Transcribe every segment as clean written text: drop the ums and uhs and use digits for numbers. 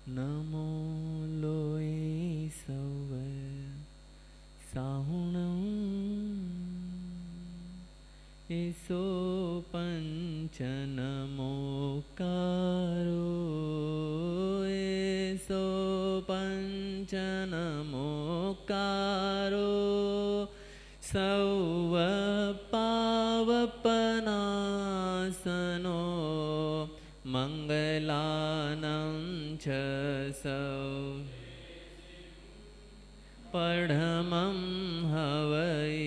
नमो लोए सव साहुणं एसो पंच नमोकारो एसो पंच नमोकारो सौव पावपनासनो मंगलानं च सौ पढ़मं हवै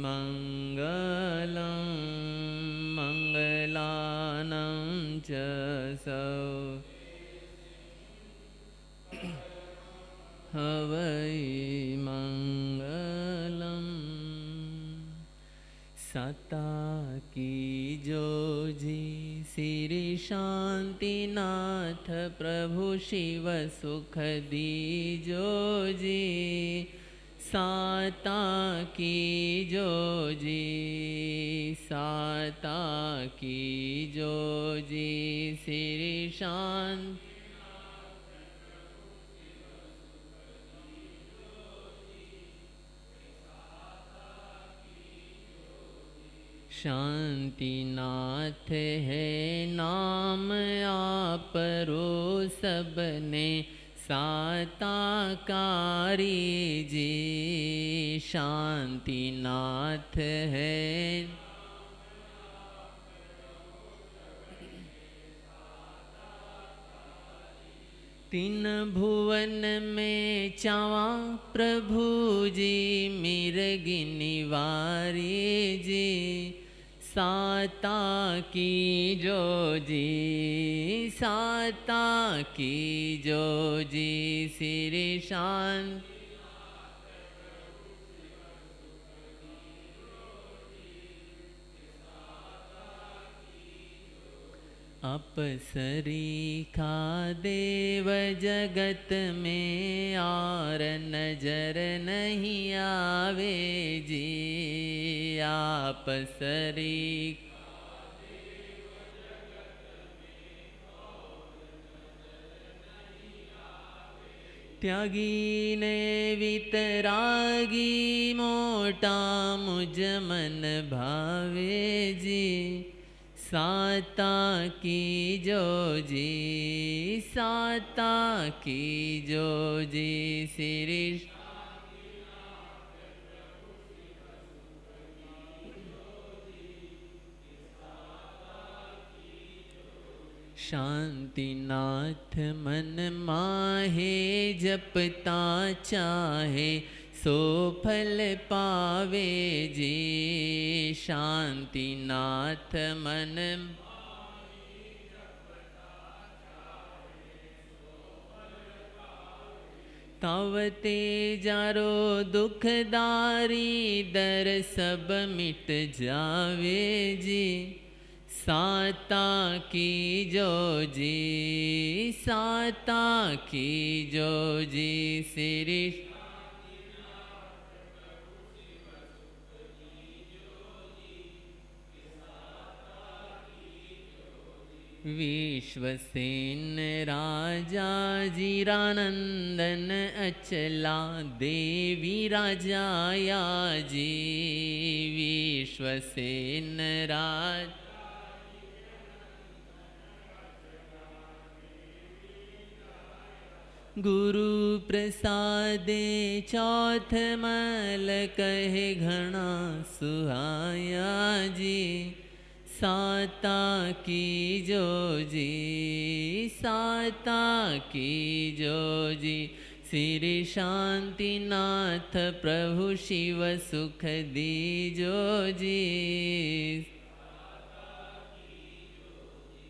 मंगलं मंगलानं च सौ हवै मंगलम् सता की जोजी श्री शांतिनाथ प्रभु शिव सुख दीजोजी साता की जोजी साता की जोजी श्री शांति शांतिनाथ है नाम आपरो सबने साताकारी जी शांतिनाथ है तीन भुवन में चावा प्रभु जी मिर्गी निवारी जी साता की जोजी साता की जोजी श्री शांत अपसरी खा देव जगत में और नजर नहीं आवे जी आपसरी त्यागी ने वितरागी मोटा मुझ मन भावे जी साता की जोजी साता की जोजी श्री शांतिनाथ मन माहे जपता चाहे सो फल पावे जी शांतिनाथ मन तावते जारो दुखदारी दर सब मिट जावे जी साता की जोजी साता की जोजी श्री विश्वसेन राजा जीरानंदन अचला देवी राजाया जी विश्वसेन राज गुरु प्रसादे चौथ मल कहे घना सुहाया जी साता की जोजी साता की जोजी श्री शांतिनाथ प्रभु शिव सुख दीजो जी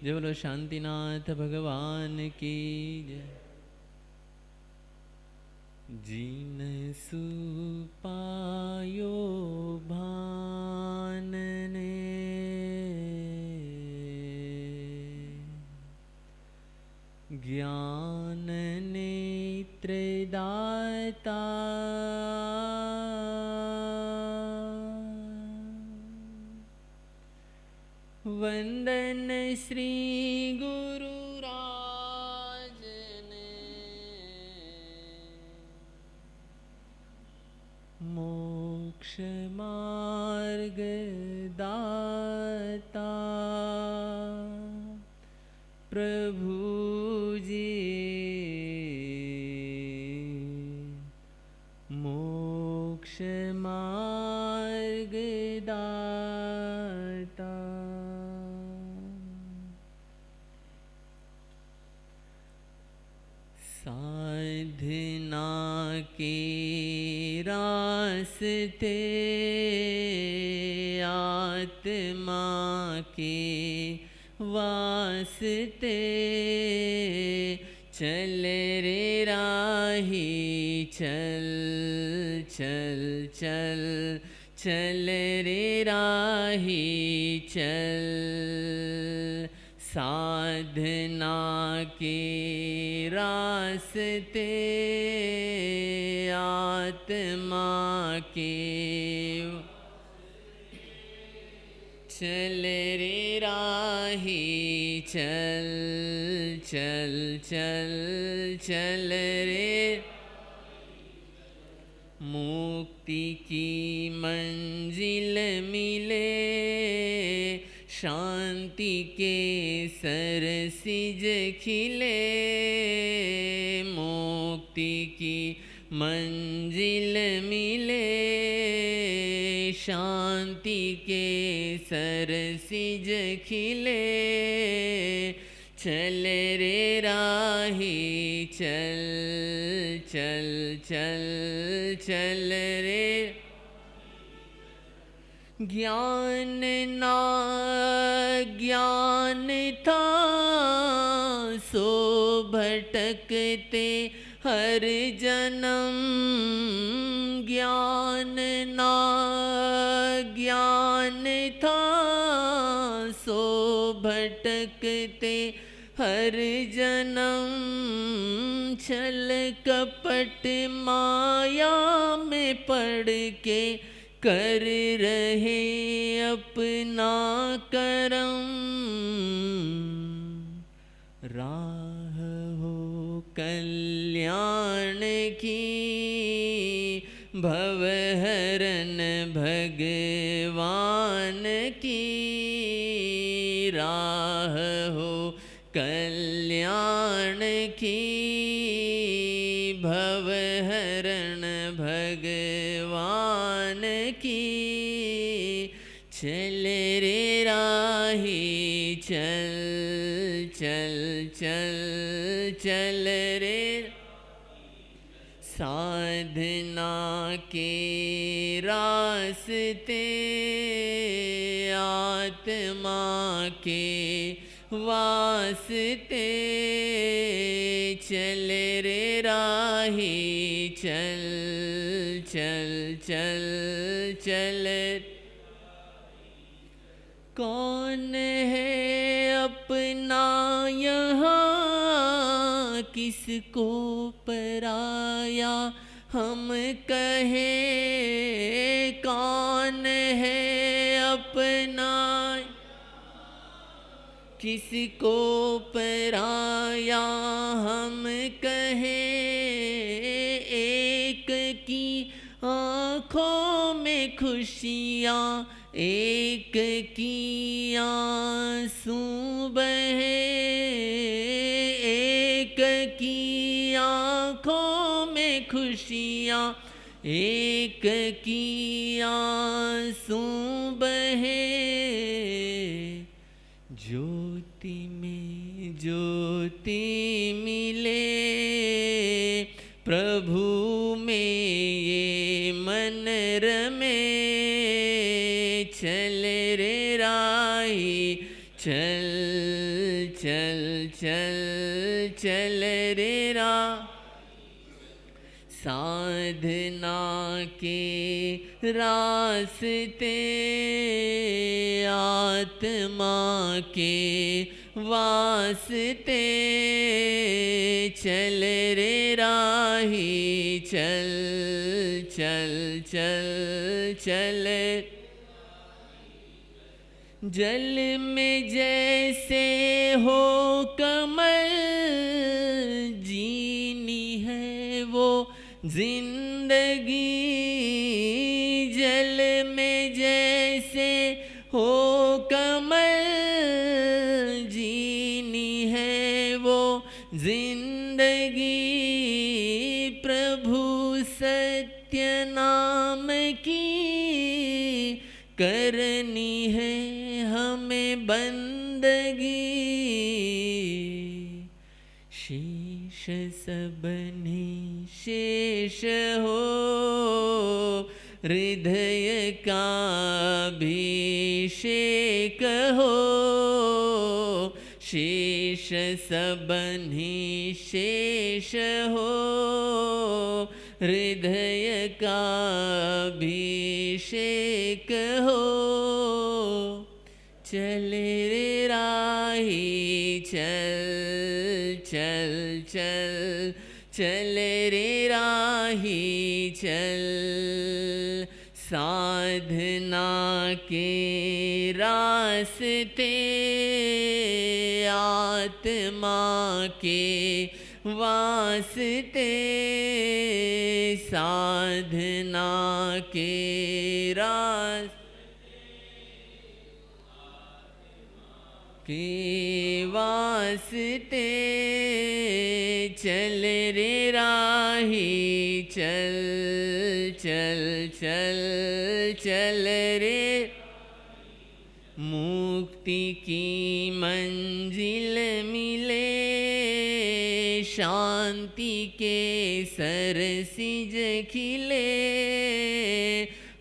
जय बोलो शांतिनाथ भगवान की जय। जीन सुपायो भानने ज्ञान नेत्र दाता वंदन श्री गुरु राजन मार्ग दाता प्रभु जी मोक्ष मार्ग दाता। साधना के रास्ते आत्मा के वास्ते चल रे राही चल चल चल चल रे राही चल। साधना के रास्ते आत्मा के चल रे राही चल चल चल चल रे। मुक्ति की मंजिल मिले शांति के सरसिज खिले। मुक्ति की मंजिल मिले शांति के सरसिज खिले। चल रे राही चल चल चल चल रे। ज्ञान ना ज्ञान था सो भटकते हर जन्म। ज्ञान ना ज्ञान था सो भटकते हर जन्म। छल कपट माया में पड़ के कर रहे अपना करम। राह हो कल्याण की भवहरन भगवान की। राह हो कल्याण की भवहरण भगवान की। चल रे राही चल चल चल चल रे। साधना के रास्ते आत्मा के वास्ते चल रे राही चल चल चल चल। कौन है अपना यहाँ किसको पराया हम कहें। कौन है अपना किसको पराया हम कहें। एक की आँखों में खुशियाँ एक की आंसू बहे। एक की आँखों में खुशियाँ एक की आंसू बहे। ज्योति में ज्योति मिले प्रभु में ये मन रमे। चल रे राही चल चल चल चल रे रा। साधना के रास्ते आत्मा के वास्ते चल रे राही चल चल चल चल। जल में जैसे हो कमल जीनी है वो जिंदगी। जल जिंदगी प्रभु सत्य नाम की करनी है हमें बंदगी। शेष सबने शेष हो हृदय का अभिषेक हो। शेष सबने शेष हो हृदय का अभिषेक हो। चल रे राही चल चल चल चल रे राही चल। साधना के रास्ते आत्मा के वास्ते। साधना के के वास्ते चल रे राही चल चल चल चल रे। मुक्ति की मंजिल मिले शांति के सरसिज खिले।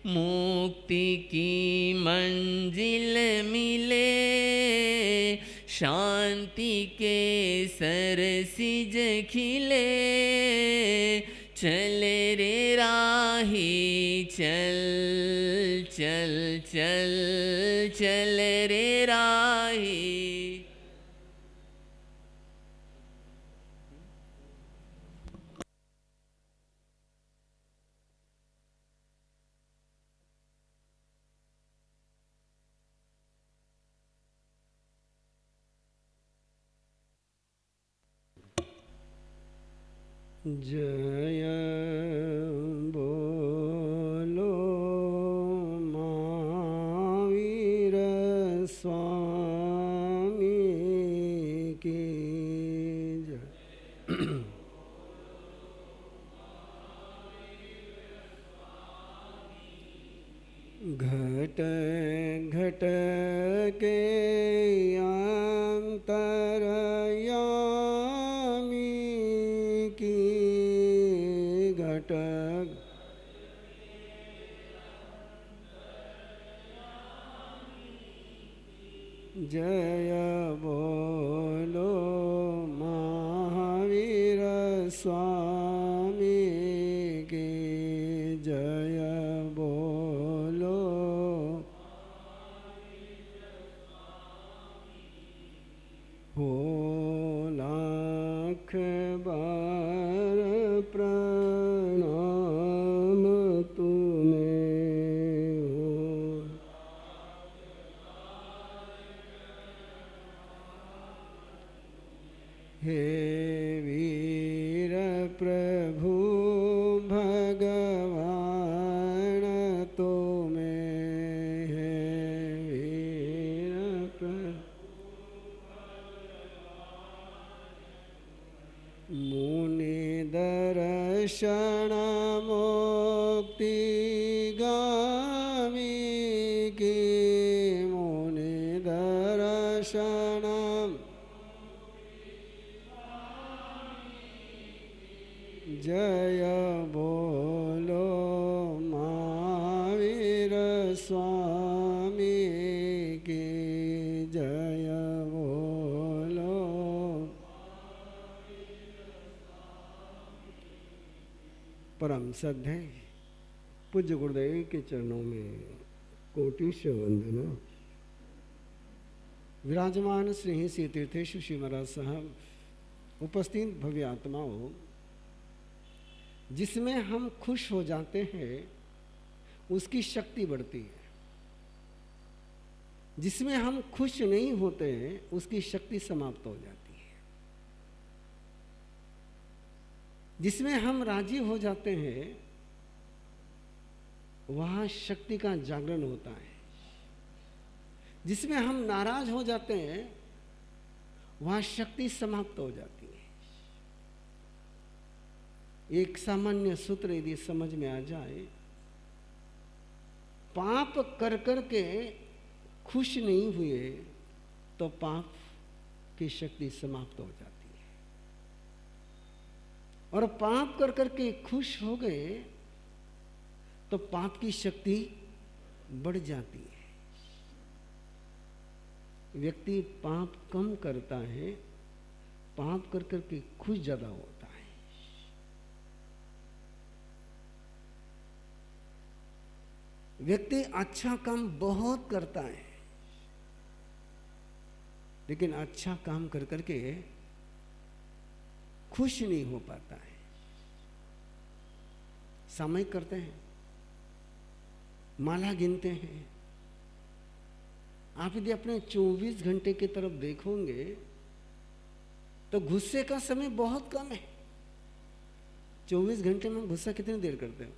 मुक्ति की मंजिल मिले शांति के सरसिज खिले। चल रे राही चल चल चल चल रे राही। जय बोलो महावीर स्वामी की जय। घट घट के अंतरयामी की घट। जय बोलो महावीर स्वामी की जय बोलो। हो लाख बार प्रणाम तुम्हें हो। हे वीर प्रभु भगवान तुम्हें। हे वीर मुनि दर्शन मुक्ति गामी की मुनि दर्शन। जय बोलो महावीर स्वामी की जय बोलो। परम श्रद्धेय पूज्य गुरुदेव के चरणों में कोटि से वंदना। विराजमान श्री श्री तीर्थेश्वर श्री महाराज साहब, उपस्थित भव्य आत्माओं, जिसमें हम खुश हो जाते हैं उसकी शक्ति बढ़ती है। जिसमें हम खुश नहीं होते हैं उसकी शक्ति समाप्त हो जाती है। जिसमें हम राजी हो जाते हैं वहाँ शक्ति का जागरण होता है। जिसमें हम नाराज हो जाते हैं वहाँ शक्ति समाप्त हो जाती है। एक सामान्य सूत्र यदि समझ में आ जाए, पाप कर कर के खुश नहीं हुए तो पाप की शक्ति समाप्त हो जाती है, और पाप कर कर के खुश हो गए तो पाप की शक्ति बढ़ जाती है। व्यक्ति पाप कम करता है, पाप कर कर के खुश ज्यादा होता है। व्यक्ति अच्छा काम बहुत करता है, लेकिन अच्छा काम कर कर के खुश नहीं हो पाता है। सामयिक करते हैं, माला गिनते हैं। आप यदि अपने 24 घंटे की तरफ देखोगे तो गुस्से का समय बहुत कम है। 24 घंटे में गुस्सा कितनी देर करते हो?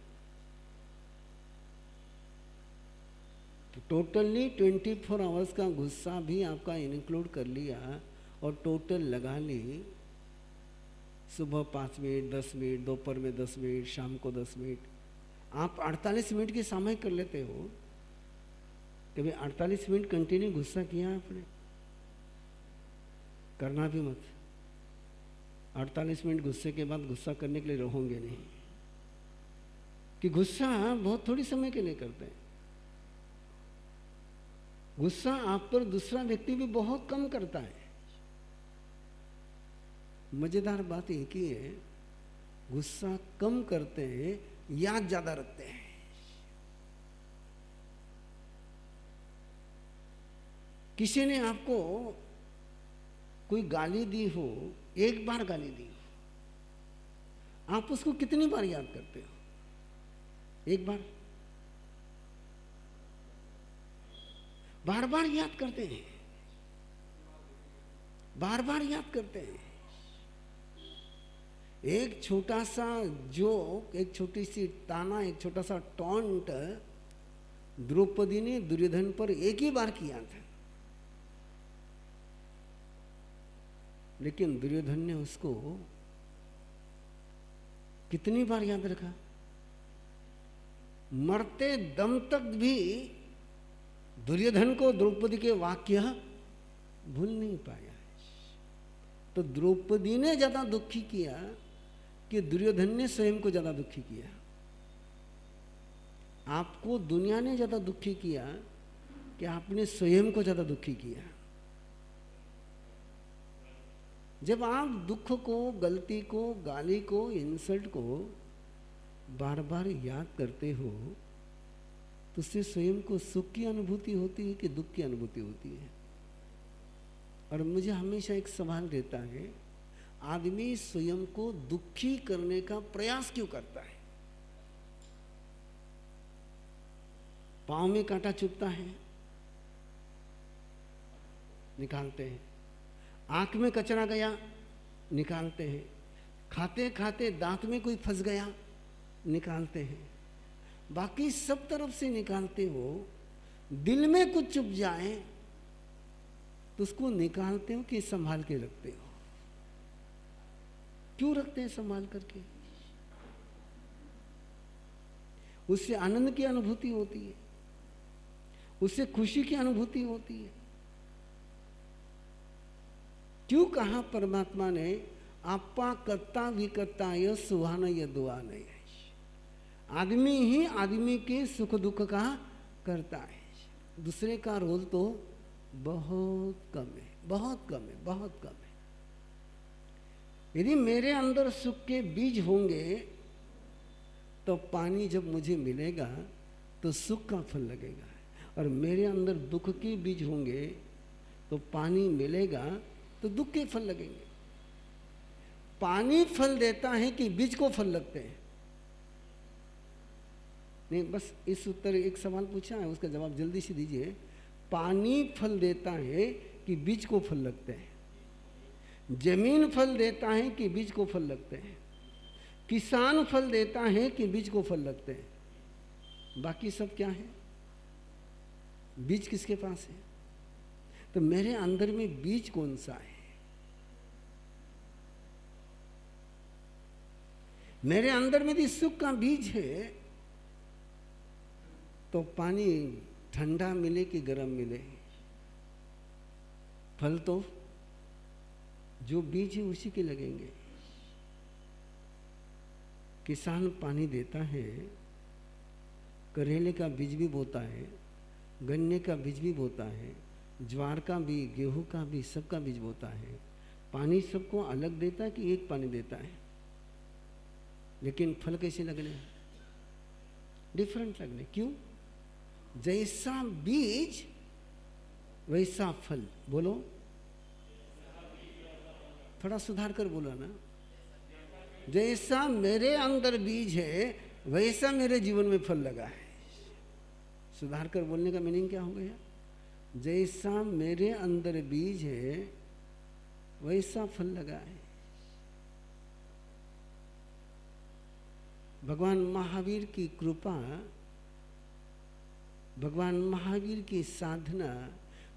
तो टोटली 24 आवर्स का गुस्सा भी आपका इंक्लूड कर लिया और टोटल लगा ली, सुबह 5 मिनट, 10 मिनट, दोपहर में 10 मिनट, शाम को 10 मिनट, आप 48 मिनट की सामयिक कर लेते हो। कभी 48 मिनट कंटिन्यू गुस्सा किया आपने? करना भी मत। 48 मिनट गुस्से के बाद गुस्सा करने के लिए रहोगे नहीं, कि गुस्सा बहुत थोड़ी समय के लिए करते हैं। गुस्सा आप पर दूसरा व्यक्ति भी बहुत कम करता है। मजेदार बात एक ही है, गुस्सा कम करते हैं, याद ज्यादा रखते हैं। किसी ने आपको कोई गाली दी हो, एक बार गाली दी हो, आप उसको कितनी बार याद करते हो? एक बार? बार बार याद करते हैं, बार बार याद करते हैं। एक छोटा सा जोक, एक छोटी सी ताना, एक छोटा सा टॉन्ट द्रौपदी ने दुर्योधन पर एक ही बार किया था, लेकिन दुर्योधन ने उसको कितनी बार याद रखा? मरते दम तक भी दुर्योधन को द्रौपदी के वाक्य भूल नहीं पाया। तो द्रौपदी ने ज्यादा दुखी किया कि दुर्योधन ने स्वयं को ज्यादा दुखी किया? आपको दुनिया ने ज्यादा दुखी किया कि आपने स्वयं को ज्यादा दुखी किया? जब आप दुख को, गलती को, गाली को, इंसल्ट को बार बार याद करते हो तो उससे स्वयं को सुख की अनुभूति होती है कि दुख की अनुभूति होती है? और मुझे हमेशा एक सवाल रहता है, आदमी स्वयं को दुखी करने का प्रयास क्यों करता है? पांव में कांटा चुभता है, निकालते हैं। आंख में कचरा गया, निकालते हैं। खाते खाते दांत में कोई फंस गया, निकालते हैं। बाकी सब तरफ से निकालते हो। दिल में कुछ चुभ जाए तो उसको निकालते हो कि संभाल के रखते हो? क्यों रखते हैं संभाल करके? उससे आनंद की अनुभूति होती है, उससे खुशी की अनुभूति होती है। क्यों कहा परमात्मा ने आपा कत्ता विकत्ताय सुहानय दुआनय? आदमी ही आदमी के सुख दुख का करता है, दूसरे का रोल तो बहुत कम है, बहुत कम है, बहुत कम है। यदि मेरे अंदर सुख के बीज होंगे तो पानी जब मुझे मिलेगा तो सुख का फल लगेगा, और मेरे अंदर दुख के बीज होंगे तो पानी मिलेगा तो दुख के फल लगेंगे। पानी फल देता है कि बीज को फल लगते हैं? नहीं, बस इस उत्तर, एक सवाल पूछा है उसका जवाब जल्दी से दीजिए। पानी फल देता है कि बीज को फल लगते हैं? जमीन फल देता है कि बीज को फल लगते हैं? किसान फल देता है कि बीज को फल लगते हैं? बाकी सब क्या है? बीज किसके पास है? तो मेरे अंदर में बीज कौन सा है? मेरे अंदर में यदि सुख का बीज है तो पानी ठंडा मिले कि गर्म मिले, फल तो जो बीज है उसी के लगेंगे। किसान पानी देता है, करेले का बीज भी बोता है, गन्ने का बीज भी बोता है, ज्वार का भी, गेहूं का भी, सबका बीज बोता है। पानी सबको अलग देता है कि एक पानी देता है, लेकिन फल कैसे लगने? डिफरेंट लगने। क्यों? जैसा बीज वैसा फल। बोलो, थोड़ा सुधार कर बोलो ना। जैसा मेरे अंदर बीज है वैसा मेरे जीवन में फल लगा है। सुधार कर बोलने का मीनिंग क्या हो गया? जैसा मेरे अंदर बीज है वैसा फल लगा है। भगवान महावीर की कृपा, भगवान महावीर की साधना,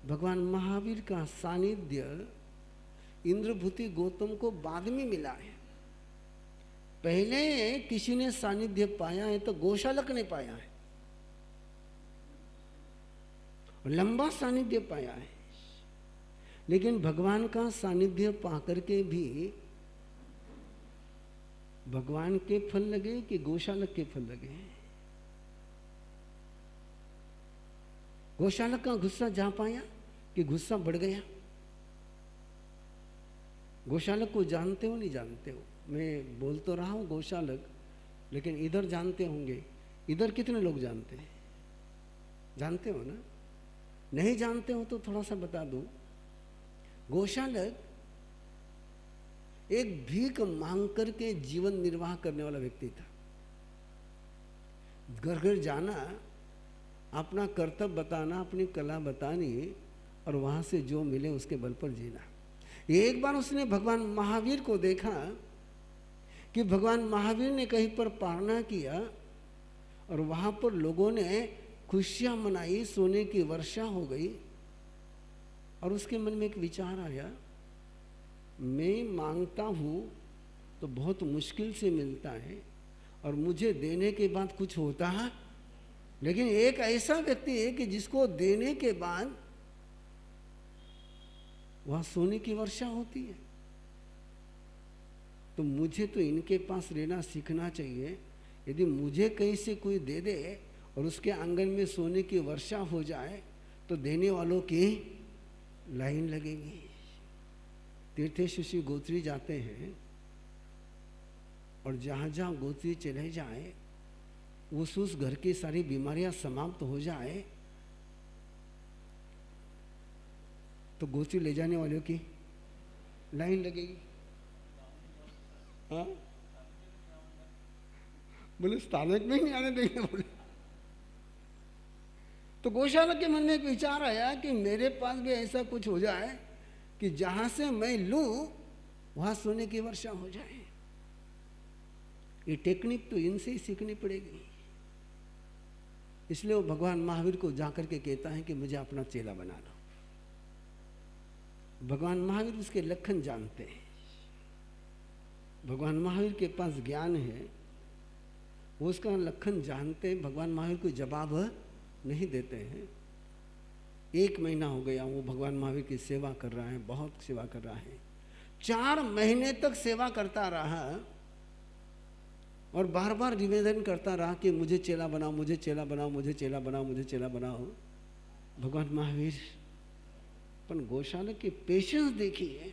भगवान महावीर का सानिध्य इंद्रभूति गौतम को बाद में मिला है। पहले किसी ने सानिध्य पाया है तो गोशालक ने पाया है, लंबा सानिध्य पाया है। लेकिन भगवान का सानिध्य पाकर के भी भगवान के फल लगे कि गोशालक के फल लगे? गोशालक का गुस्सा जा पाया कि गुस्सा बढ़ गया? गोशालक को जानते हो नहीं जानते हो? मैं बोल तो रहा हूं गोशालक, लेकिन इधर जानते होंगे। इधर कितने लोग जानते हैं? जानते हो ना? नहीं जानते हो तो थोड़ा सा बता दूं। गोशालक एक भीख मांग करके जीवन निर्वाह करने वाला व्यक्ति था। घर घर जाना, अपना कर्तव्य बताना, अपनी कला बतानी और वहां से जो मिले उसके बल पर जीना। एक बार उसने भगवान महावीर को देखा कि भगवान महावीर ने कहीं पर पारणा किया और वहां पर लोगों ने खुशियां मनाई, सोने की वर्षा हो गई। और उसके मन में एक विचार आया, मैं मांगता हूं तो बहुत मुश्किल से मिलता है और मुझे देने के बाद कुछ होता है, लेकिन एक ऐसा व्यक्ति है कि जिसको देने के बाद वहां सोने की वर्षा होती है। तो मुझे तो इनके पास रहना सीखना चाहिए। यदि मुझे कहीं से कोई दे दे और उसके आंगन में सोने की वर्षा हो जाए तो देने वालों की लाइन लगेगी। तीर्थेश्वर श्री गोत्री जाते हैं और जहाँ जहाँ गोत्री चले जाए उस घर की सारी बीमारियां समाप्त हो जाए तो गोत्री ले जाने वालों की लाइन लगेगी। हाँ, बोले स्थानक में ही नहीं आने देंगे। बोले तो गौशाला के मन में एक विचार आया कि मेरे पास भी ऐसा कुछ हो जाए कि जहां से मैं लूं वहां सोने की वर्षा हो जाए। ये टेक्निक तो इनसे ही सीखनी पड़ेगी। इसलिए वो भगवान महावीर को जाकर के कहता है कि मुझे अपना चेला बना लो। भगवान महावीर उसके लक्षण जानते हैं। भगवान महावीर के पास ज्ञान है, वो उसका लक्षण जानते हैं। भगवान महावीर को जवाब नहीं देते हैं। 1 महीना हो गया वो भगवान महावीर की सेवा कर रहा है, बहुत सेवा कर रहा है। 4 महीने तक सेवा करता रहा और बार बार निवेदन करता रहा कि मुझे चेला बनाओ, मुझे चेला बनाओ, मुझे चेला बनाओ, मुझे चेला बनाओ। भगवान महावीर पर गौशाला के पेशेंस देखिए।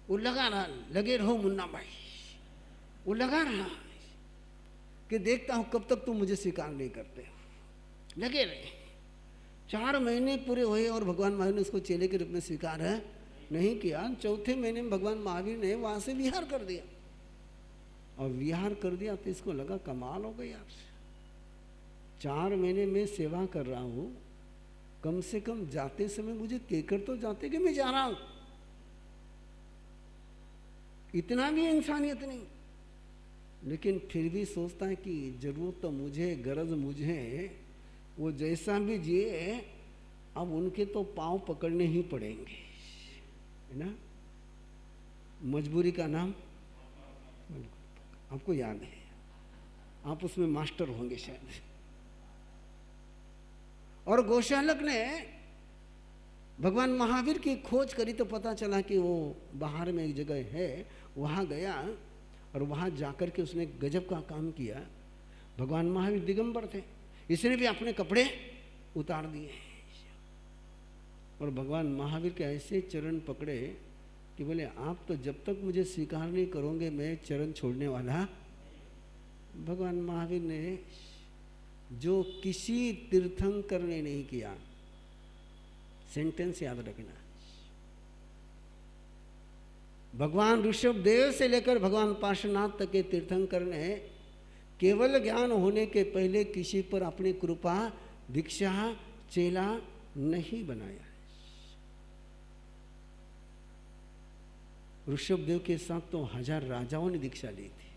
वो लगा रहा, लगे रहो मुन्ना भाई, वो लगा रहा कि देखता हूं कब तक तुम मुझे स्वीकार नहीं करते। लगे रहे। 4 महीने पूरे हुए और भगवान महावीर ने उसको चेले के रूप में स्वीकार नहीं किया। 4थे महीने में भगवान महावीर ने वहां से विहार कर दिया। और विहार कर दिया तो इसको लगा कमाल हो गई यार, 4 महीने में सेवा कर रहा हूं, कम से कम जाते समय मुझे कहकर तो जाते कि मैं जा रहा हूं। इतना भी इंसानियत नहीं, लेकिन फिर भी सोचता है कि जरूरत तो मुझे, गरज मुझे। वो जैसा भी जिए अब उनके तो पांव पकड़ने ही पड़ेंगे, है ना। मजबूरी का नाम आपको याद है, आप उसमें मास्टर होंगे शायद। और गोशालक ने भगवान महावीर की खोज करी तो पता चला कि वो बाहर में एक जगह है, वहाँ गया और वहाँ जाकर के उसने गजब का काम किया। भगवान महावीर दिगंबर थे, इसने भी अपने कपड़े उतार दिए और भगवान महावीर के ऐसे चरण पकड़े कि बोले आप तो जब तक मुझे स्वीकार नहीं करोगे मैं चरण छोड़ने वाला। भगवान महावीर ने जो किसी तीर्थंकर ने नहीं किया, सेंटेंस याद रखना, भगवान ऋषभदेव से लेकर भगवान पार्श्वनाथ तक के तीर्थंकर ने केवल ज्ञान होने के पहले किसी पर अपनी कृपा दीक्षा चेला नहीं बनाया। ऋषभदेव के साथ तो 1000 राजाओं ने दीक्षा ली थी,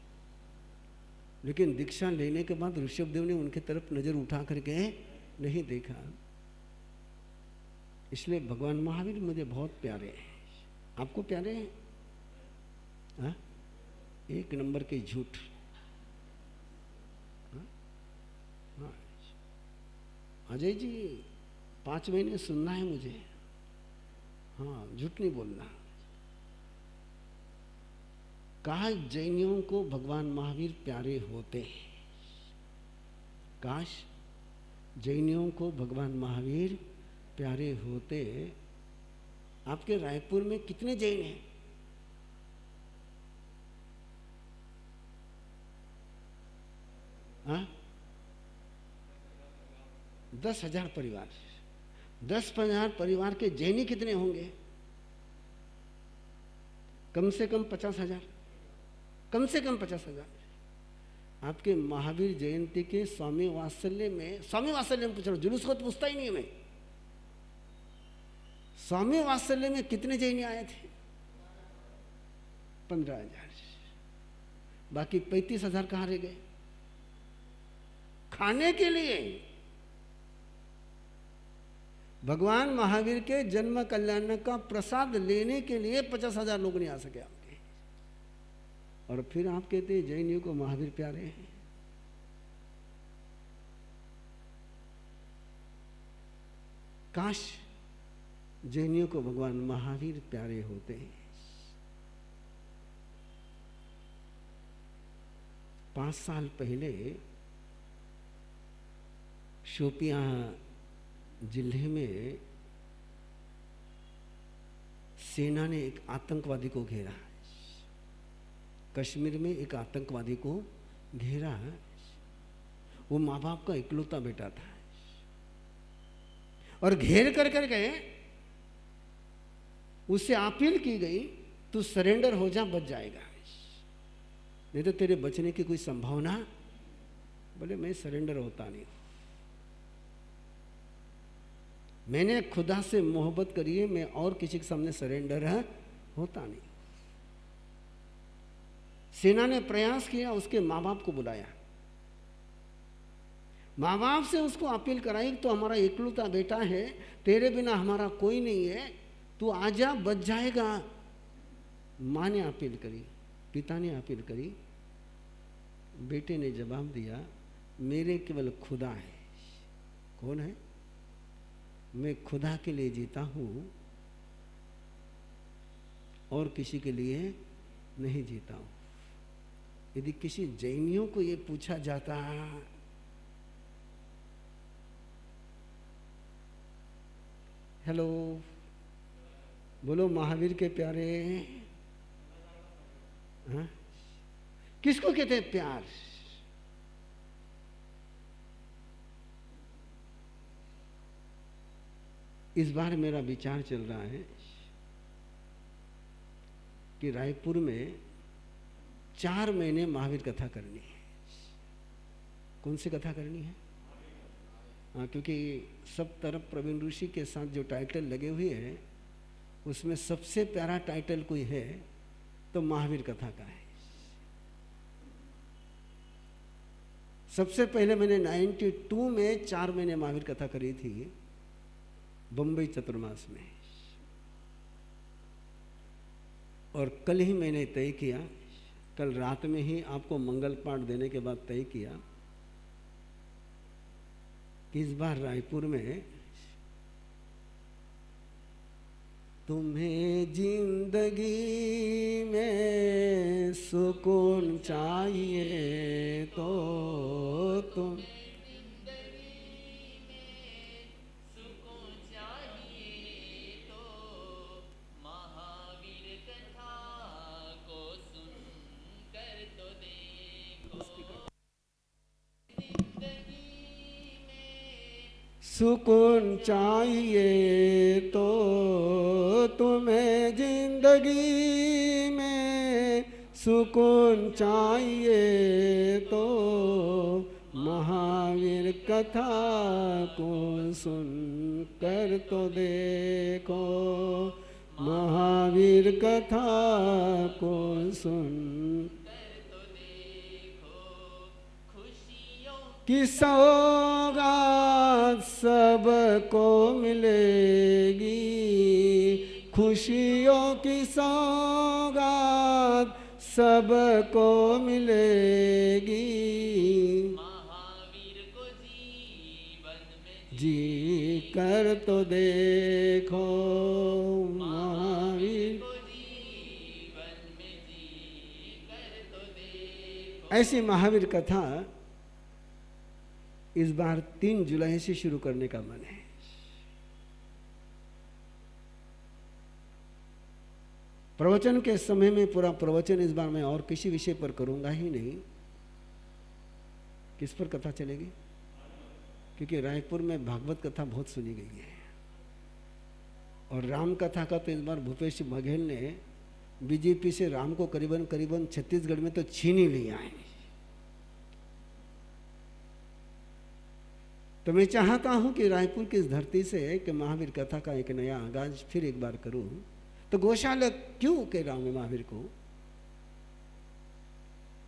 लेकिन दीक्षा लेने के बाद ऋषभदेव ने उनके तरफ नजर उठा करके नहीं देखा। इसलिए भगवान महावीर मुझे बहुत प्यारे हैं। आपको प्यारे हैं? हाँ? एक नंबर के झूठ। हाँ? अजय जी 5 महीने सुनना है मुझे। हाँ, झूठ नहीं बोलना। काश जैनियों को भगवान महावीर प्यारे होते। काश जैनियों को भगवान महावीर प्यारे होते। आपके रायपुर में कितने जैन हैं? हाँ? 10,000 परिवार। 10,000 परिवार के जैनी कितने होंगे? कम से कम 50,000, कम से कम 50,000। आपके महावीर जयंती के स्वामी वात्सल्य में पूछ रहा हूं, जुलूस को तो पूछता ही नहीं मैं। स्वामी वात्सल्य में कितने जैनी आए थे? 15,000। बाकी 35,000 कहाँ रह गए? खाने के लिए भगवान महावीर के जन्म कल्याण का प्रसाद लेने के लिए 50,000 लोग नहीं आ सके आपके। और फिर आप कहते हैं जैनियों को महावीर प्यारे हैं। काश जैनियों को भगवान महावीर प्यारे होते हैं। 5 साल पहले शोपियां जिले में सेना ने एक आतंकवादी को घेरा। कश्मीर में एक आतंकवादी को घेरा। वो माँ बाप का इकलौता बेटा था और घेर कर गए। उससे अपील की गई तू सरेंडर हो जा, बच जाएगा, नहीं तो तेरे बचने की कोई संभावना। बोले मैं सरेंडर होता नहीं। मैंने खुदा से मोहब्बत करी है, मैं और किसी के सामने सरेंडर होता नहीं। सेना ने प्रयास किया, उसके माँ बाप को बुलाया, माँ बाप से उसको अपील कराई तो हमारा इकलौता बेटा है, तेरे बिना हमारा कोई नहीं है, तू आजा, बच जाएगा। माँ ने अपील करी, पिता ने अपील करी, बेटे ने जवाब दिया मेरे केवल खुदा है। कौन है? मैं खुदा के लिए जीता हूँ और किसी के लिए नहीं जीता हूँ। यदि किसी जैनियों को ये पूछा जाता, हेलो बोलो महावीर के प्यारे, हाँ? किसको कहते हैं प्यार? इस बार मेरा विचार चल रहा है कि रायपुर में 4 महीने महावीर कथा करनी है। कौन सी कथा करनी है? हाँ, क्योंकि सब तरफ प्रवीण ऋषि के साथ जो टाइटल लगे हुए हैं उसमें सबसे प्यारा टाइटल कोई है तो महावीर कथा का है। सबसे पहले मैंने 92 में 4 महीने महावीर कथा करी थी बंबई चतुर्मास में, और कल ही मैंने तय किया, कल रात में ही आपको मंगल पाठ देने के बाद तय किया कि इस बार रायपुर में तुम्हें जिंदगी में सुकून चाहिए तो तुम सुकून चाहिए तो तुम्हें जिंदगी में सुकून चाहिए तो महावीर कथा को सुन कर तो देखो, महावीर कथा को सुन कि सौगात सबको मिलेगी, खुशियों की सौगात सबको मिलेगी, महावीर को जीवन में जी कर तो देखो, महावीर को जीवन में जी कर तो देखो। ऐसी महावीर कथा इस बार 3 जुलाई से शुरू करने का मन है। प्रवचन के समय में पूरा प्रवचन इस बार मैं और किसी विषय पर करूंगा ही नहीं। किस पर कथा चलेगी? क्योंकि रायपुर में भागवत कथा बहुत सुनी गई है और राम कथा का तो इस बार भूपेश बघेल ने बीजेपी से राम को करीबन छत्तीसगढ़ में तो छीन ही लिया है। तो मैं चाहता हूं कि रायपुर की इस धरती से कि महावीर कथा का एक नया आगाज फिर एक बार करूं। तो गौशाला क्यों कह रहा हूं मैं महावीर को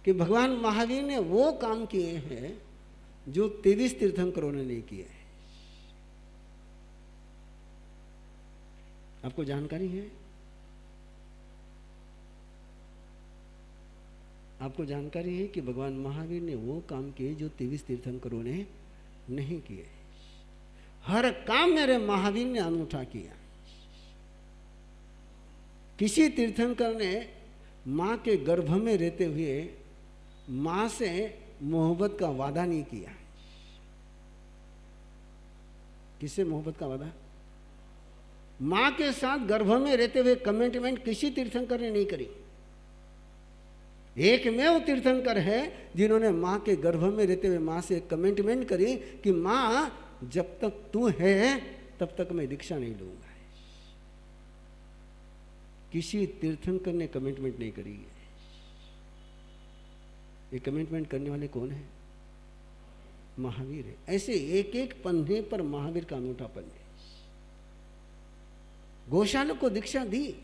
कि भगवान महावीर ने वो काम किए हैं जो 23 तीर्थंकरों ने नहीं किए। आपको जानकारी है? आपको जानकारी है कि भगवान महावीर ने वो काम किए जो 23 तीर्थंकरों ने नहीं किए। हर काम मेरे महावीर ने अनूठा किया। किसी तीर्थंकर ने मां के गर्भ में रहते हुए मां से मोहब्बत का वादा नहीं किया। किससे मोहब्बत का वादा? मां के साथ गर्भ में रहते हुए कमिटमेंट किसी तीर्थंकर ने नहीं करी। एक में वो तीर्थंकर है जिन्होंने मां के गर्भ में रहते हुए मां से कमिटमेंट करी कि मां जब तक तू है तब तक मैं दीक्षा नहीं लूंगा। किसी तीर्थंकर ने कमिटमेंट नहीं करी है। ये कमिटमेंट करने वाले कौन है? महावीर है। ऐसे एक एक पन्ने पर महावीर का अनूठापन है। गौशाला को दीक्षा दी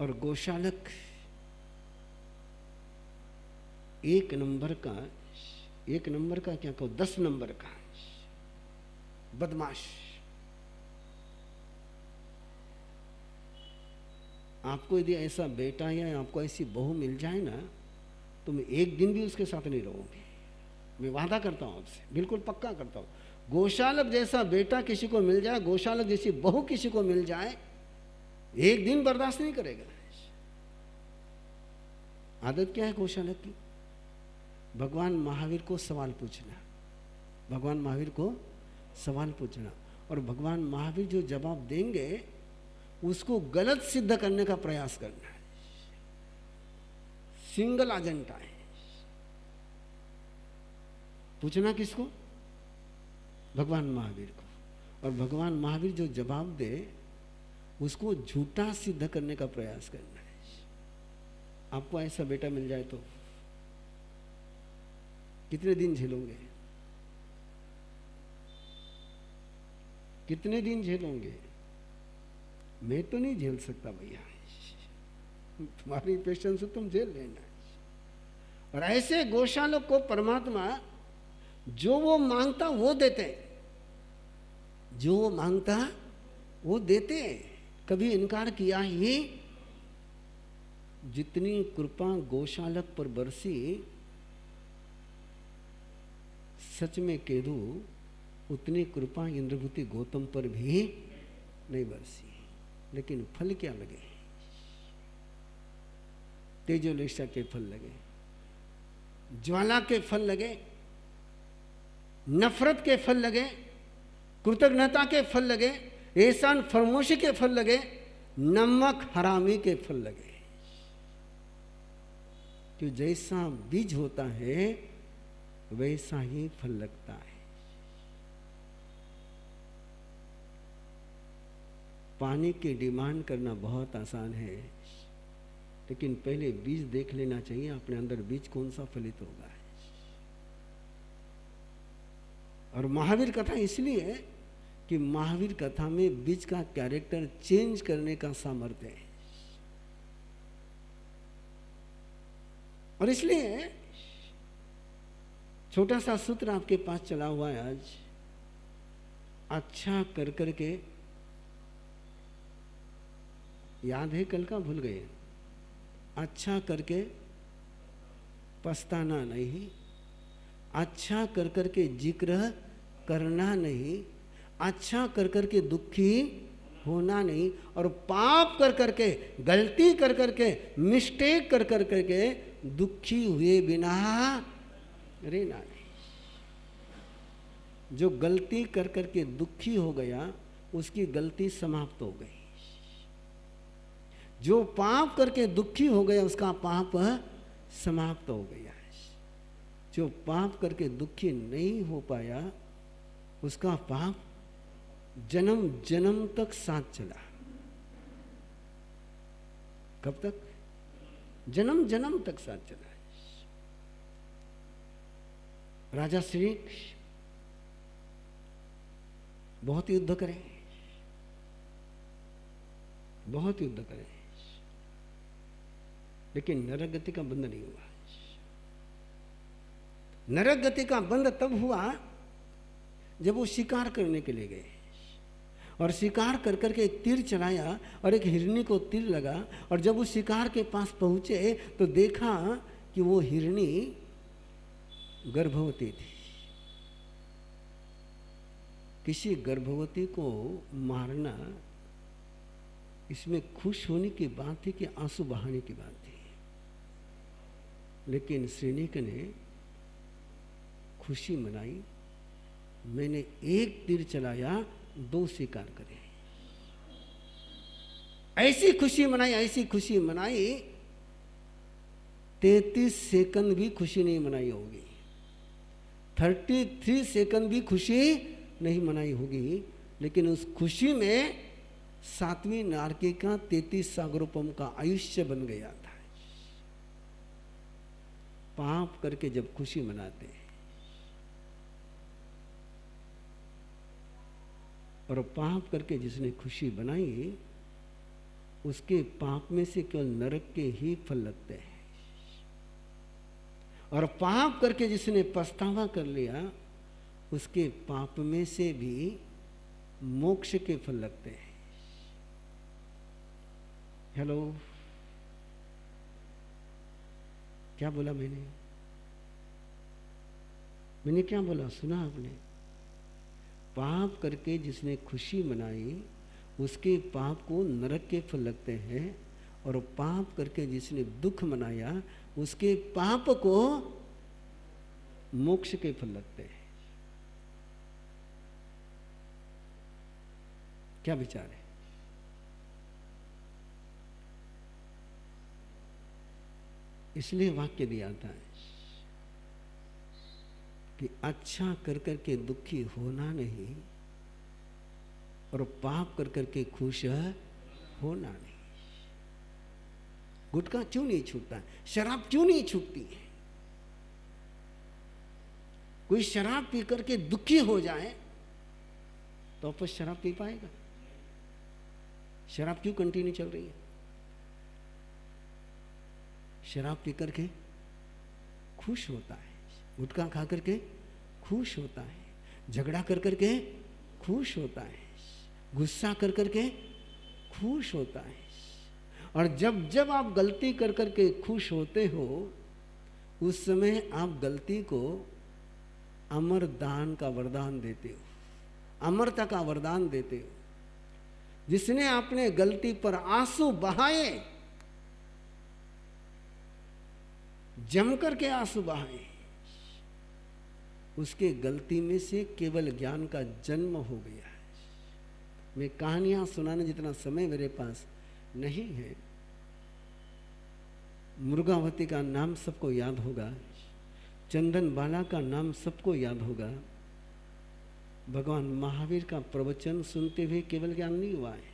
और गौशालक 1 नंबर का क्या कहो 10 नंबर का बदमाश। आपको यदि ऐसा बेटा या आपको ऐसी बहू मिल जाए ना तो मैं एक दिन भी उसके साथ नहीं रहूंगी। मैं वादा करता हूं आपसे, बिल्कुल पक्का करता हूं। गौशालक जैसा बेटा किसी को मिल जाए, गौशालक जैसी बहू किसी को मिल जाए, एक दिन बर्दाश्त नहीं करेगा। आदत क्या है गौशालक की? भगवान महावीर को सवाल पूछना, भगवान महावीर को सवाल पूछना, और भगवान महावीर जो जवाब देंगे उसको गलत सिद्ध करने का प्रयास करना है। सिंगल एजेंडा है। पूछना किसको? भगवान महावीर को। और भगवान महावीर जो जवाब दे उसको झूठा सिद्ध करने का प्रयास करना है। आपको ऐसा बेटा मिल जाए तो कितने दिन झेलोगे? कितने दिन झेलोगे? मैं तो नहीं झेल सकता भैया, तुम्हारी पेशेंस से तुम झेल लेना। और ऐसे गौशालक को परमात्मा जो वो मांगता वो देते, जो वो मांगता वो देते, कभी इनकार किया ही जितनी कृपा गौशालक पर बरसी, सच में कह दूं, उतनी कृपा इंद्रभूति गौतम पर भी नहीं बरसी। लेकिन फल क्या लगे? तेजोलेशा के फल लगे, ज्वाला के फल लगे, नफरत के फल लगे, कृतज्ञता के फल लगे, एहसान फरमोशी के फल लगे, नमक हरामी के फल लगे। कि जैसा बीज होता है वैसा ही फल लगता है। पानी की डिमांड करना बहुत आसान है, लेकिन पहले बीज देख लेना चाहिए अपने अंदर बीज कौन सा फलित होगा। और महावीर कथा इसलिए है कि महावीर कथा में बीज का कैरेक्टर चेंज करने का सामर्थ्य है। और इसलिए छोटा सा सूत्र आपके पास चला हुआ है आज, अच्छा कर करके, याद है कल का? भूल गए। अच्छा करके पछताना नहीं, अच्छा कर करके जिक्र करना नहीं, अच्छा कर करके दुखी होना नहीं, और पाप कर करके, गलती कर करके, मिस्टेक कर करके दुखी हुए बिना रहना नहीं। जो गलती कर करके दुखी हो गया उसकी गलती समाप्त हो गई। जो पाप करके दुखी हो गया उसका पाप समाप्त हो गया। जो पाप करके दुखी नहीं हो पाया उसका पाप जन्म जन्म तक साथ चला। कब तक? जन्म जन्म तक साथ चला। राजा श्री बहुत युद्ध करे, बहुत युद्ध करे, लेकिन नरक गति का बंध नहीं हुआ। नरक गति का बंध तब हुआ जब वो शिकार करने के लिए गए, और शिकार कर करके एक तीर चलाया और एक हिरनी को तीर लगा, और जब वो शिकार के पास पहुंचे तो देखा कि वो हिरनी गर्भवती थी। किसी गर्भवती को मारना इसमें खुश होने की बात थी कि आंसू बहाने की बात थी, लेकिन सैनिक ने खुशी मनाई। मैंने एक तीर चलाया, 2 शिकार करे। ऐसी खुशी मनाई, ऐसी खुशी मनाई, 33 सेकंड भी खुशी नहीं मनाई होगी, 33 सेकंड भी खुशी नहीं मनाई होगी। लेकिन उस खुशी में 7वीं नारकी का 33 सागरोपम का आयुष्य बन गया था। पाप करके जब खुशी मनाते हैं, और पाप करके जिसने खुशी बनाई उसके पाप में से केवल नरक के ही फल लगते हैं, और पाप करके जिसने पछतावा कर लिया उसके पाप में से भी मोक्ष के फल लगते हैं। हेलो, क्या बोला मैंने क्या बोला? सुना आपने? पाप करके जिसने खुशी मनाई उसके पाप को नरक के फल लगते हैं, और पाप करके जिसने दुख मनाया उसके पाप को मोक्ष के फल लगते हैं। क्या विचार है? इसलिए वाक्य दिया था कि अच्छा कर करके दुखी होना नहीं, और पाप कर करके खुश होना नहीं। गुटखा क्यों नहीं छूटता है? शराब क्यों नहीं छूटती है? कोई शराब पी करके दुखी हो जाए तो वापस शराब पी पाएगा? शराब क्यों कंटिन्यू चल रही है? शराब पी करके खुश होता है, गुटखा खा करके खुश होता है, झगड़ा कर करके खुश होता है, गुस्सा कर करके खुश होता है, और जब जब आप गलती कर करके खुश होते हो, उस समय आप गलती को अमर दान का वरदान देते हो, अमरता का वरदान देते हो। जिसने अपने गलती पर आंसू बहाए, जम करके आंसू बहाए, उसके गलती में से केवल ज्ञान का जन्म हो गया है। मैं कहानियां सुनाने जितना समय मेरे पास नहीं है। मुर्गावती का नाम सबको याद होगा, चंदन बाला का नाम सबको याद होगा। भगवान महावीर का प्रवचन सुनते हुए केवल ज्ञान नहीं हुआ है,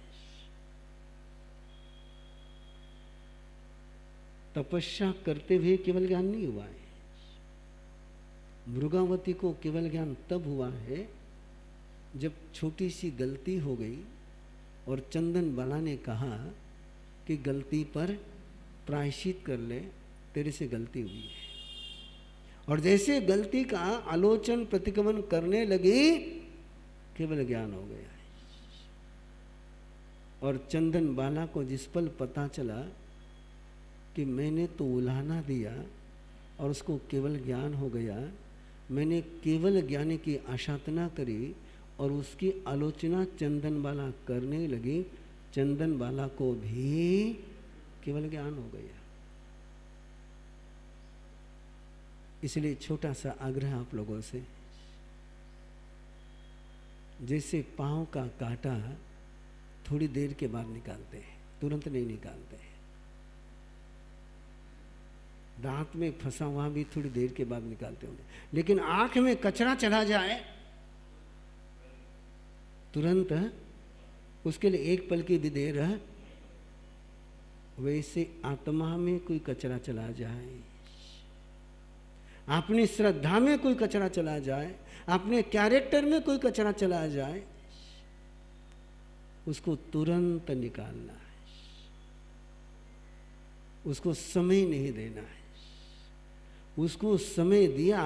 तपस्या करते हुए केवल ज्ञान नहीं हुआ है। मुर्गावती को केवल ज्ञान तब हुआ है जब छोटी सी गलती हो गई और चंदन बाला ने कहा कि गलती पर प्रायश्चित कर ले, तेरे से गलती हुई है। और जैसे गलती का आलोचन प्रतिक्रमण करने लगी, केवल ज्ञान हो गया। और चंदन बाला को जिस पल पता चला कि मैंने तो उलाहना दिया और उसको केवल ज्ञान हो गया, मैंने केवल ज्ञान की आशातना करी और उसकी आलोचना चंदन बाला करने लगी, चंदन बाला को भी केवल ज्ञान हो गया। इसलिए छोटा सा आग्रह आप लोगों से, जैसे पांव का कांटा थोड़ी देर के बाद निकालते हैं, तुरंत नहीं निकालते हैं। दांत में फंसा हुआ भी थोड़ी देर के बाद निकालते होंगे, लेकिन आंख में कचरा चला जाए तुरंत उसके लिए एक पल की भी देर। वैसे आत्मा में कोई कचरा चला जाए, अपनी श्रद्धा में कोई कचरा चला जाए, अपने कैरेक्टर में कोई कचरा चला जाए, उसको तुरंत निकालना है, उसको समय नहीं देना है। उसको समय दिया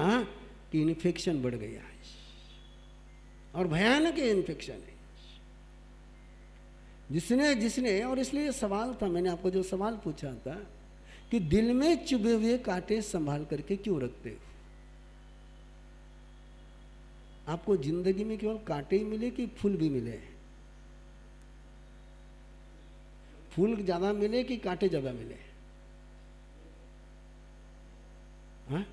कि इन्फेक्शन बढ़ गया है और भयानक इन्फेक्शन है। जिसने और इसलिए सवाल था, मैंने आपको जो सवाल पूछा था कि दिल में चुभे हुए कांटे संभाल करके क्यों रखते हो? आपको जिंदगी में केवल कांटे ही मिले कि फूल भी मिले? फूल ज्यादा मिले कि कांटे ज्यादा मिले? हाँ,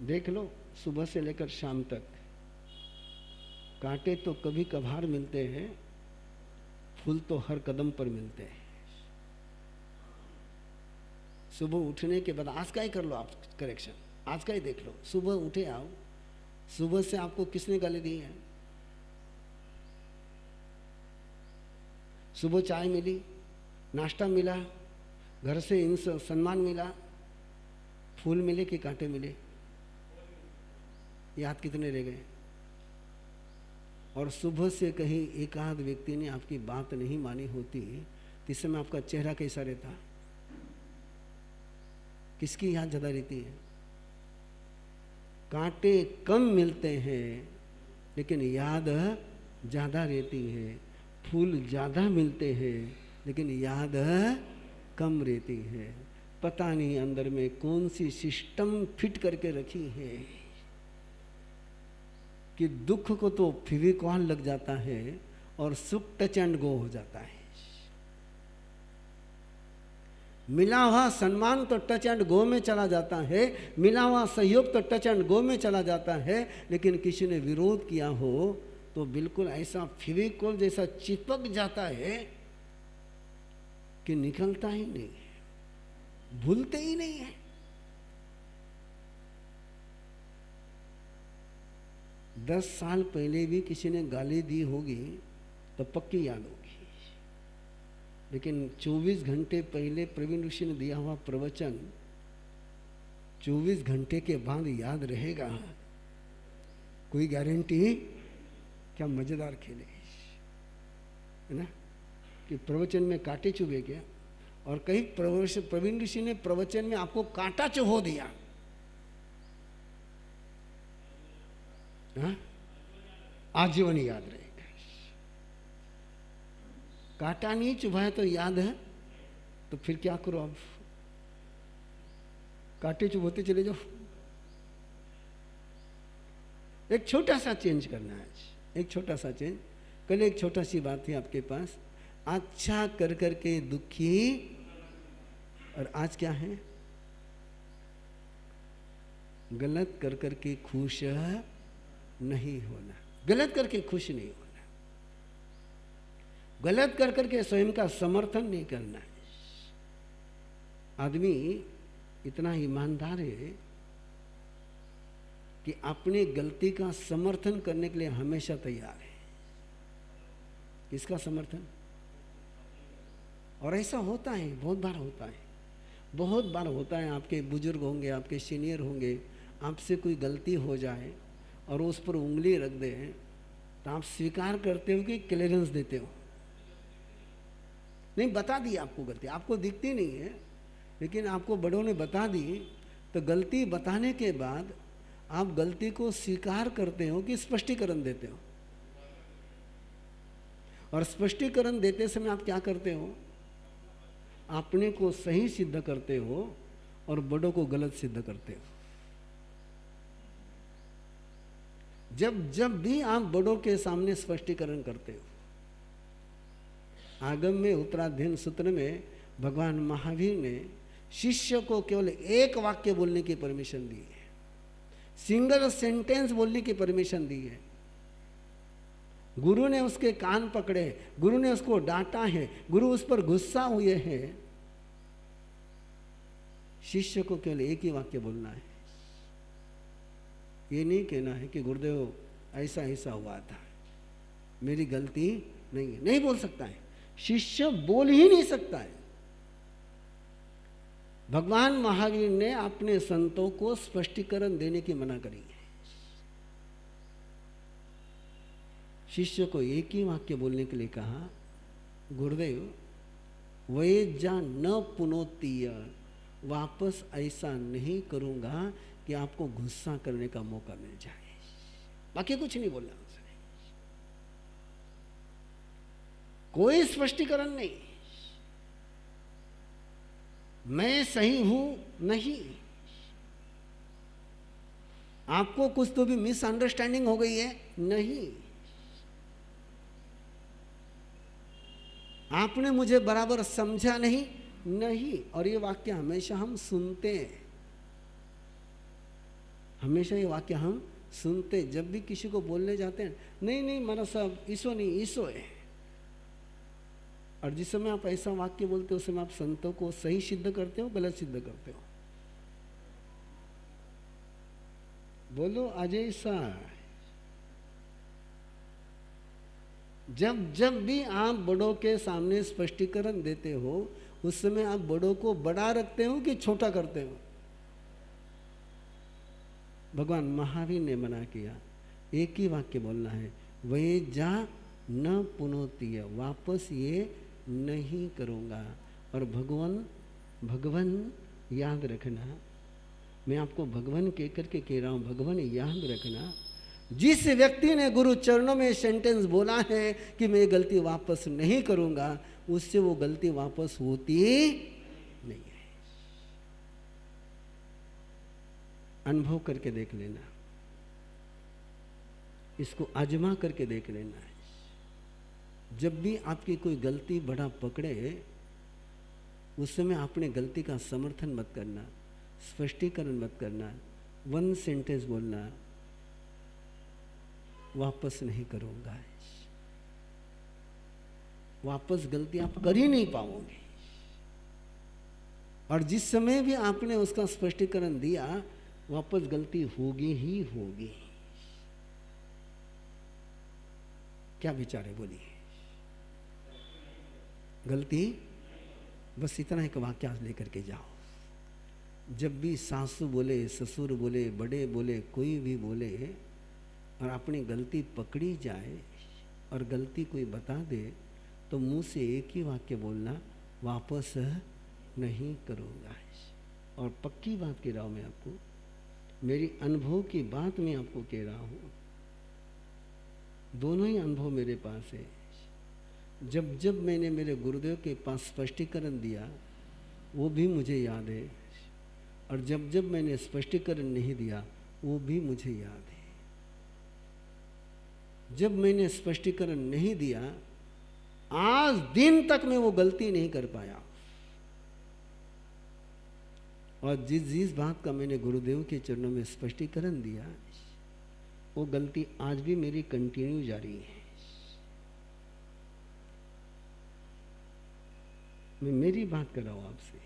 देख लो, सुबह से लेकर शाम तक कांटे तो कभी कभार मिलते हैं, फूल तो हर कदम पर मिलते हैं। सुबह उठने के बाद, आज का ही कर लो आप करेक्शन, आज का ही देख लो। सुबह उठे आओ, सुबह से आपको किसने गाली दी है? सुबह चाय मिली, नाश्ता मिला, घर से सम्मान मिला, फूल मिले कि कांटे मिले? याद कितने रह गए? और सुबह से कहीं एक आध व्यक्ति ने आपकी बात नहीं मानी होती तो इस समय आपका चेहरा कैसा रहता? किसकी याद ज्यादा रहती है? कांटे कम मिलते हैं लेकिन याद ज्यादा रहती है, फूल ज्यादा मिलते हैं लेकिन याद कम रहती है। पता नहीं अंदर में कौन सी सिस्टम फिट करके रखी है कि दुख को तो फेविकॉल लग जाता है और सुख टच एंड गो हो जाता है। मिला हुआ सम्मान तो टच एंड गो में चला जाता है, मिला हुआ सहयोग तो टच एंड गो में चला जाता है, लेकिन किसी ने विरोध किया हो तो बिल्कुल ऐसा फेविकॉल जैसा चिपक जाता है कि निकलता ही नहीं, भूलते ही नहीं है। दस साल पहले भी किसी ने गाली दी होगी तो पक्की याद होगी, लेकिन 24 घंटे पहले प्रवीण ऋषि ने दिया हुआ प्रवचन 24 घंटे के बाद याद रहेगा? कोई गारंटी? क्या मजेदार खेल है ना कि प्रवचन में कांटे चुभे क्या, और कहीं प्रवीण ऋषि ने प्रवचन में आपको कांटा चुभो दिया। हाँ? आजीवन याद रहेगा। कांटा नहीं चुभाया तो याद है तो फिर क्या करो अब? काटे चुप होते चले जाओ। एक छोटा सा चेंज करना है, एक छोटा सा चेंज। कल एक छोटा सी बात थी आपके पास, अच्छा कर करके दुखी, और आज क्या है? गलत कर करके खुश नहीं होना। गलत करके खुश नहीं होना, गलत कर करके स्वयं का समर्थन नहीं करना है। आदमी इतना ईमानदार है कि अपनी गलती का समर्थन करने के लिए हमेशा तैयार है। किसका समर्थन? और ऐसा होता है, बहुत बार होता है, बहुत बार होता है। आपके बुजुर्ग होंगे, आपके सीनियर होंगे, आपसे कोई गलती हो जाए और उस पर उंगली रख दे, तो आप स्वीकार करते हो कि क्लियरेंस देते हो? नहीं, बता दी आपको गलती, आपको दिखती नहीं है, लेकिन आपको बड़ों ने बता दी, तो गलती बताने के बाद आप गलती को स्वीकार करते हो कि स्पष्टीकरण देते हो? और स्पष्टीकरण देते समय आप क्या करते हो? अपने को सही सिद्ध करते हो और बड़ों को गलत सिद्ध करते हो। जब भी आप बड़ों के सामने स्पष्टीकरण करते हो, आगम में उत्तराध्ययन सूत्र में भगवान महावीर ने शिष्य को केवल एक वाक्य बोलने की परमिशन दी है, सिंगल सेंटेंस बोलने की परमिशन दी है। गुरु ने उसके कान पकड़े, गुरु ने उसको डांटा है, गुरु उस पर गुस्सा हुए हैं। शिष्य को केवल एक ही वाक्य बोलना है, ये नहीं कहना है कि गुरुदेव ऐसा ऐसा हुआ था, मेरी गलती नहीं है। नहीं बोल सकता है, शिष्य बोल ही नहीं सकता है। भगवान महावीर ने अपने संतों को स्पष्टीकरण देने की मना करी है। शिष्य को एक ही वाक्य बोलने के लिए कहा, गुरुदेव वैजा न पुनोतीय, वापस ऐसा नहीं करूंगा कि आपको गुस्सा करने का मौका मिल जाए। बाकी कुछ नहीं बोलना उसने, कोई स्पष्टीकरण नहीं। मैं सही हूं नहीं, आपको कुछ तो भी मिसअंडरस्टैंडिंग हो गई है नहीं, आपने मुझे बराबर समझा नहीं। और ये वाक्य हमेशा हम सुनते हैं, हमेशा ये वाक्य हम सुनते। जब भी किसी को बोलने जाते हैं, नहीं मारा साहब ईसो नहीं, ईसो है। और जिस समय आप ऐसा वाक्य बोलते हो, उस समय आप संतों को सही सिद्ध करते हो, गलत सिद्ध करते हो? बोलो अजय सा। जब भी आप बड़ों के सामने स्पष्टीकरण देते हो, उस समय आप बड़ों को बड़ा रखते हो कि छोटा करते हो? भगवान महावीर ने मना किया, एक ही वाक्य बोलना है, वे जा न पुनोतीय, वापस ये नहीं करूँगा। और भगवान याद रखना, मैं आपको भगवान कह करके कह रहा हूँ, भगवान याद रखना, जिस व्यक्ति ने गुरु चरणों में सेंटेंस बोला है कि मैं गलती वापस नहीं करूँगा, उससे वो गलती वापस होती नहीं है। अनुभव करके देख लेना, इसको आजमा करके देख लेना है। जब भी आपकी कोई गलती बड़ा पकड़े, उस समय अपने गलती का समर्थन मत करना, स्पष्टीकरण मत करना, वन सेंटेंस बोलना, वापस नहीं करूंगा। वापस गलती आप कर ही नहीं पाओगे। और जिस समय भी आपने उसका स्पष्टीकरण दिया, वापस गलती होगी ही होगी। क्या विचार है, बोलिए? गलती बस इतना एक वाक्य लेकर के जाओ। जब भी सासू बोले, ससुर बोले, बड़े बोले, कोई भी बोले और अपनी गलती पकड़ी जाए और गलती कोई बता दे, तो मुंह से एक ही वाक्य बोलना, वापस नहीं करूँगा। और पक्की बात कह रहा हूँ मैं आपको, मेरी अनुभव की बात मैं आपको कह रहा हूँ। दोनों ही अनुभव मेरे पास है। जब मैंने मेरे गुरुदेव के पास स्पष्टीकरण दिया, वो भी मुझे याद है, और जब जब मैंने स्पष्टीकरण नहीं दिया वो भी मुझे याद है। जब मैंने स्पष्टीकरण नहीं दिया, आज दिन तक मैं वो गलती नहीं कर पाया। और जिस जिस बात का मैंने गुरुदेव के चरणों में स्पष्टीकरण दिया, वो गलती आज भी मेरी कंटिन्यू जारी है। मैं मेरी बात कर रहा हूं आपसे।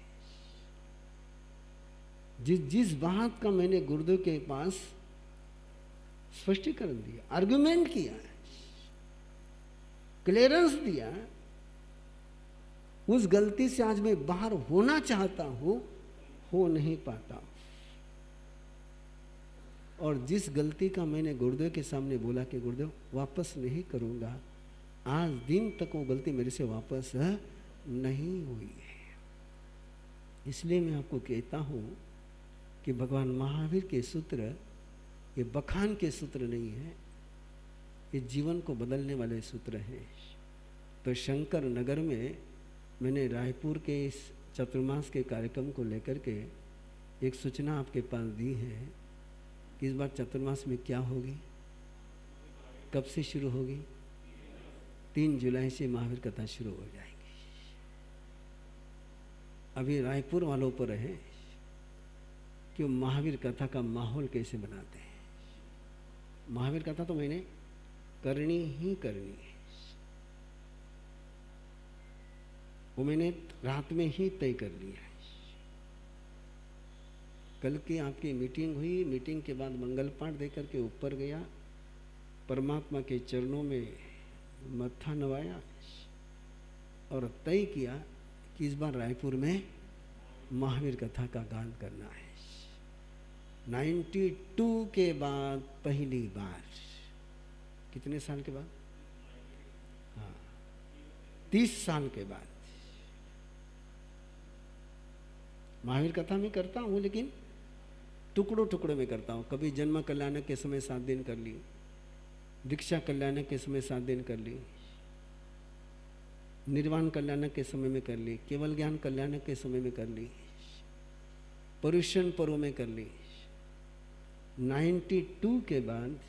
जिस जिस बात का मैंने गुरुदेव के पास स्पष्टीकरण दिया, आर्गुमेंट किया, क्लियरेंस दिया, उस गलती से आज मैं बाहर होना चाहता हूं, हो नहीं पाता। और जिस गलती का मैंने गुरुदेव के सामने बोला कि गुरुदेव वापस नहीं करूंगा, आज दिन तक वो गलती मेरे से वापस नहीं हुई है। इसलिए मैं आपको कहता हूं कि भगवान महावीर के सूत्र ये बखान के सूत्र नहीं है, ये जीवन को बदलने वाले सूत्र हैं। तो शंकर नगर में मैंने रायपुर के इस चतुर्मास के कार्यक्रम को लेकर के एक सूचना आपके पास दी है कि इस बार चतुर्मास में क्या होगी, कब से शुरू होगी। 3 जुलाई से महावीर कथा शुरू हो जाएगी। अभी रायपुर वालों पर है कि महावीर कथा का माहौल कैसे बनाते हैं। महावीर कथा तो मैंने करनी ही करनी है, वो मैंने रात में ही तय कर लिया है। कल की आपकी मीटिंग हुई, मीटिंग के बाद मंगल पाठ देकर के ऊपर गया, परमात्मा के चरणों में मत्था नवाया और तय किया कि इस बार रायपुर में महावीर कथा का गान करना है। 92 के बाद पहली बार, कितने साल के बाद? हाँ, 30 साल के बाद महावीर कथा में करता हूँ, लेकिन टुकड़ों टुकड़ों में करता हूँ। कभी जन्म कल्याणक के समय 7 दिन कर ली, दीक्षा कल्याणक के समय 7 दिन कर ली, निर्वाण कल्याणक के समय में कर ली, केवल ज्ञान कल्याणक के समय में कर ली, पर्युषण पर्व में कर ली। 92 के बाद,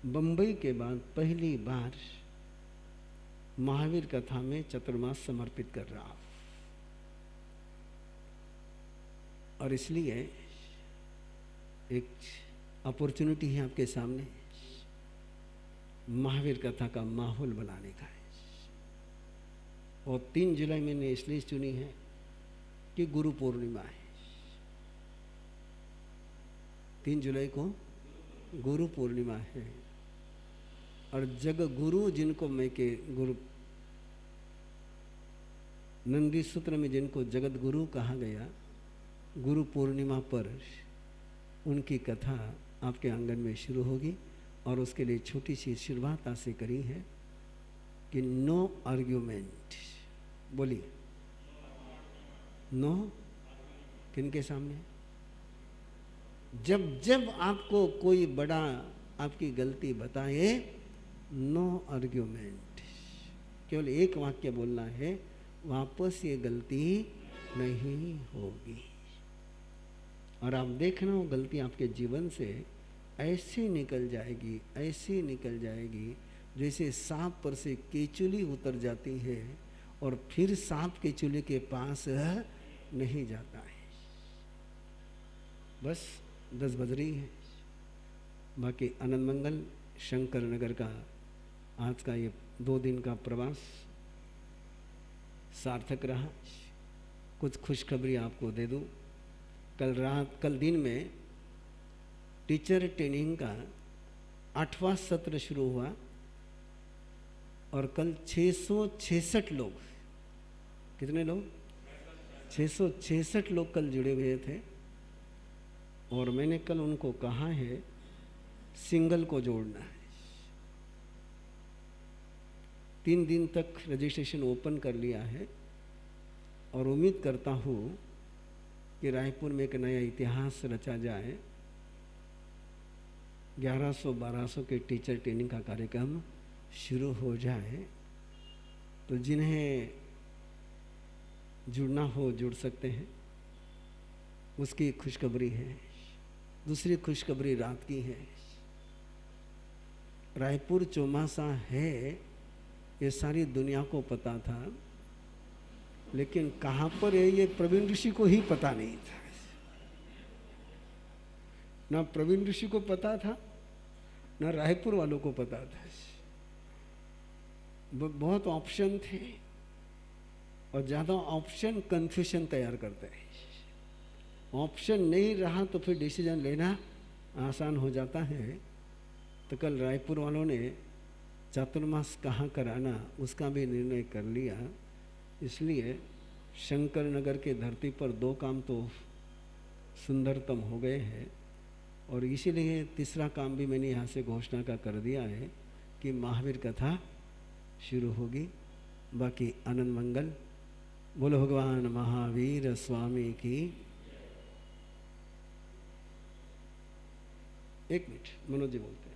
बंबई के बाद पहली बार महावीर कथा में चतुर्मास समर्पित कर रहा हूं। और इसलिए एक अपॉर्चुनिटी है आपके सामने महावीर कथा का माहौल बनाने का है। और 3 जुलाई मैंने इसलिए चुनी है कि गुरु पूर्णिमा है। 3 जुलाई को गुरु पूर्णिमा है, और जग गुरु जिनको मैं के गुरु नंदी सूत्र में जिनको जगत गुरु कहा गया, गुरु पूर्णिमा पर उनकी कथा आपके आंगन में शुरू होगी। और उसके लिए छोटी सी शुरुआत आज से करी है कि नो आर्ग्यूमेंट। बोलिए, नो किनके सामने? जब जब आपको कोई बड़ा आपकी गलती बताए, नो आर्ग्यूमेंट। केवल एक वाक्य बोलना है, वापस ये गलती नहीं होगी। और आप देखना वो गलती आपके जीवन से ऐसे निकल जाएगी, ऐसे निकल जाएगी जैसे सांप पर से केचुली उतर जाती है और फिर सांप केचुली के पास नहीं जाता है। बस 10 बज रही है। बाकी आनंद मंगल शंकर नगर का आज का ये 2 दिन का प्रवास सार्थक रहा। कुछ खुशखबरी आपको दे दूं। कल दिन में टीचर ट्रेनिंग का 8वां सत्र शुरू हुआ और कल 666 लोग, कितने लोग? 666 लोग कल जुड़े हुए थे। और मैंने कल उनको कहा है सिंगल को जोड़ना है। 3 दिन तक रजिस्ट्रेशन ओपन कर लिया है और उम्मीद करता हूँ कि रायपुर में एक नया इतिहास रचा जाए। 1100-1200 के टीचर ट्रेनिंग का कार्यक्रम शुरू हो जाए। तो जिन्हें जुड़ना हो जुड़ सकते हैं, उसकी खुशखबरी है। दूसरी खुशखबरी रात की है। रायपुर चौमासा है ये सारी दुनिया को पता था, लेकिन कहाँ पर है ये प्रवीण ऋषि को ही पता नहीं था। ना प्रवीण ऋषि को पता था, ना रायपुर वालों को पता था। बहुत ऑप्शन थे और ज़्यादा ऑप्शन कंफ्यूजन तैयार करते हैं। ऑप्शन नहीं रहा तो फिर डिसीजन लेना आसान हो जाता है। तो कल रायपुर वालों ने चातुर्मास कहाँ कराना उसका भी निर्णय कर लिया। इसलिए शंकर नगर के धरती पर 2 काम तो सुंदरतम हो गए हैं, और इसीलिए तीसरा काम भी मैंने यहाँ से घोषणा का कर दिया है कि महावीर कथा शुरू होगी। बाकी आनंद मंगल। बोलो भगवान महावीर स्वामी की। एक मिनट, मनोज जी बोलते हैं।